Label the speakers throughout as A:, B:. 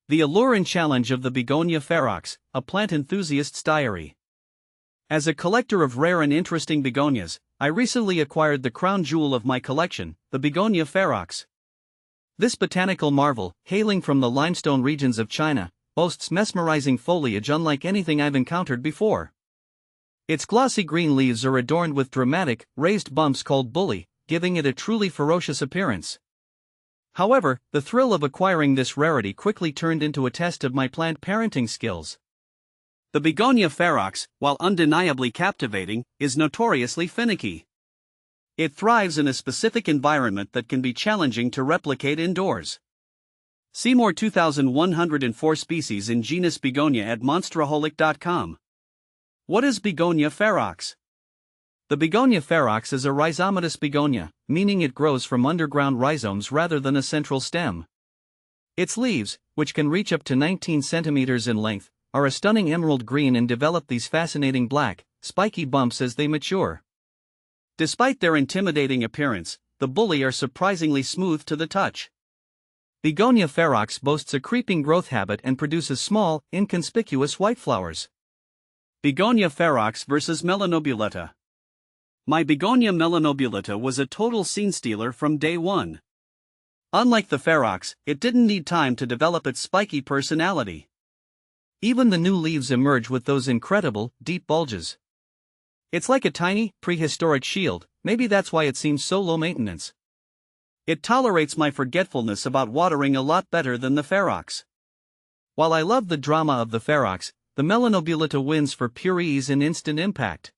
A: The allure and challenge of the Begonia ferox, a plant enthusiast's diary. As a collector of rare and interesting begonias, I recently acquired the crown jewel of my collection, the Begonia ferox. This botanical marvel, hailing from the limestone regions of China, boasts mesmerizing foliage unlike anything I've encountered before. Its glossy green leaves are adorned with dramatic, raised bumps called bulli, giving it a truly ferocious appearance. However, the thrill of acquiring this rarity quickly turned into a test of my plant parenting skills. The Begonia ferox, while undeniably captivating, is notoriously finicky. It thrives in a specific environment that can be challenging to replicate indoors. See more 2104 species in genus Begonia at monsteraholic.com. What is Begonia ferox? The Begonia ferox is a rhizomatous begonia, meaning it grows from underground rhizomes rather than a central stem. Its leaves, which can reach up to 19 centimeters in length, are a stunning emerald green and develop these fascinating black, spiky bumps as they mature. Despite their intimidating appearance, the bulli are surprisingly smooth to the touch. Begonia ferox boasts a creeping growth habit and produces small, inconspicuous white flowers. Begonia ferox versus Melanobullata. My Begonia Melanobullata was a total scene stealer from day one. Unlike the ferox, it didn't need time to develop its spiky personality. Even the new leaves emerge with those incredible, deep bulges. It's like a tiny, prehistoric shield, maybe that's why it seems so low maintenance. It tolerates my forgetfulness about watering a lot better than the ferox. While I love the drama of the ferox, the Melanobullata wins for pure ease and instant impact.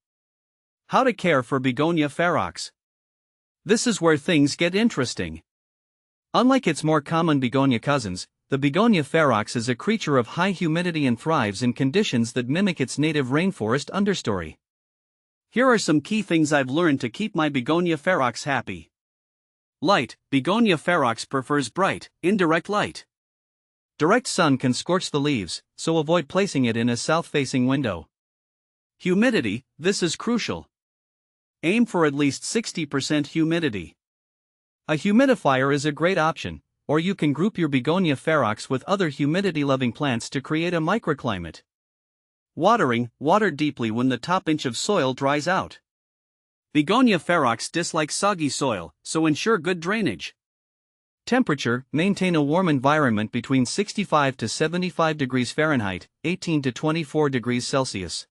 A: How to care for Begonia ferox. This is where things get interesting. Unlike its more common begonia cousins, the Begonia ferox is a creature of high humidity and thrives in conditions that mimic its native rainforest understory. Here are some key things I've learned to keep my Begonia ferox happy. Light. Begonia ferox prefers bright, indirect light. Direct sun can scorch the leaves, so avoid placing it in a south-facing window. Humidity. This is crucial. Aim for at least 60% humidity. A humidifier is a great option, or you can group your Begonia ferox with other humidity-loving plants to create a microclimate. Watering. Water deeply when the top inch of soil dries out. Begonia ferox dislikes soggy soil, so ensure good drainage. Temperature. Maintain a warm environment between 65 to 75 degrees Fahrenheit, 18 to 24 degrees Celsius.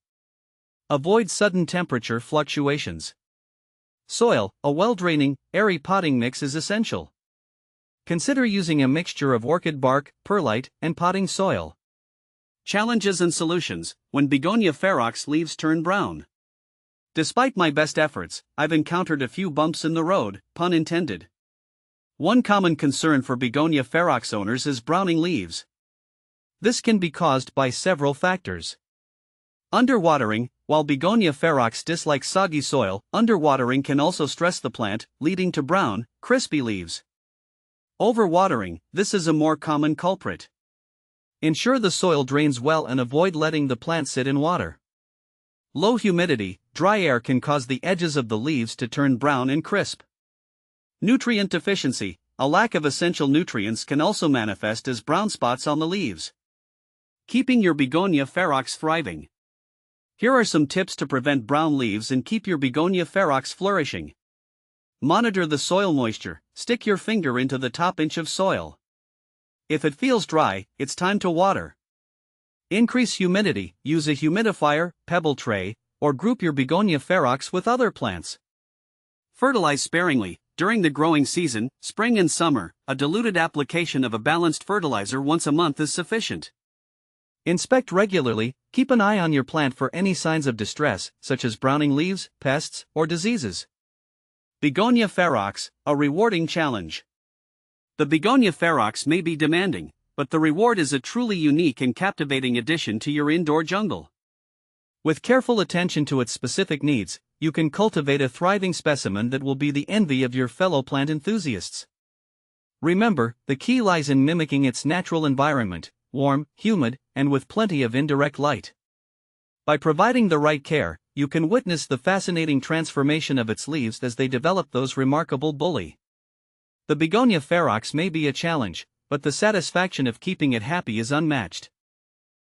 A: Avoid sudden temperature fluctuations. Soil. A well-draining, airy potting mix is essential. Consider using a mixture of orchid bark, perlite, and potting soil. Challenges and solutions. When Begonia ferox leaves turn brown. Despite my best efforts, I've encountered a few bumps in the road, pun intended. One common concern for Begonia ferox owners is browning leaves. This can be caused by several factors. Underwatering. While Begonia ferox dislikes soggy soil, underwatering can also stress the plant, leading to brown, crispy leaves. Overwatering. This is a more common culprit. Ensure the soil drains well and avoid letting the plant sit in water. Low humidity. Dry air can cause the edges of the leaves to turn brown and crisp. Nutrient deficiency. A lack of essential nutrients can also manifest as brown spots on the leaves. Keeping your Begonia ferox thriving. Here are some tips to prevent brown leaves and keep your Begonia ferox flourishing. Monitor the soil moisture. Stick your finger into the top inch of soil. If it feels dry, it's time to water. Increase humidity. Use a humidifier, pebble tray, or group your Begonia ferox with other plants. Fertilize sparingly. During the growing season, spring and summer, a diluted application of a balanced fertilizer once a month is sufficient. Inspect regularly. Keep an eye on your plant for any signs of distress, such as browning leaves, pests, or diseases. Begonia ferox, a rewarding challenge. The Begonia ferox may be demanding, but the reward is a truly unique and captivating addition to your indoor jungle. With careful attention to its specific needs, you can cultivate a thriving specimen that will be the envy of your fellow plant enthusiasts. Remember, the key lies in mimicking its natural environment, warm, humid, and with plenty of indirect light. By providing the right care, you can witness the fascinating transformation of its leaves as they develop those remarkable bulli. The Begonia ferox may be a challenge, but the satisfaction of keeping it happy is unmatched.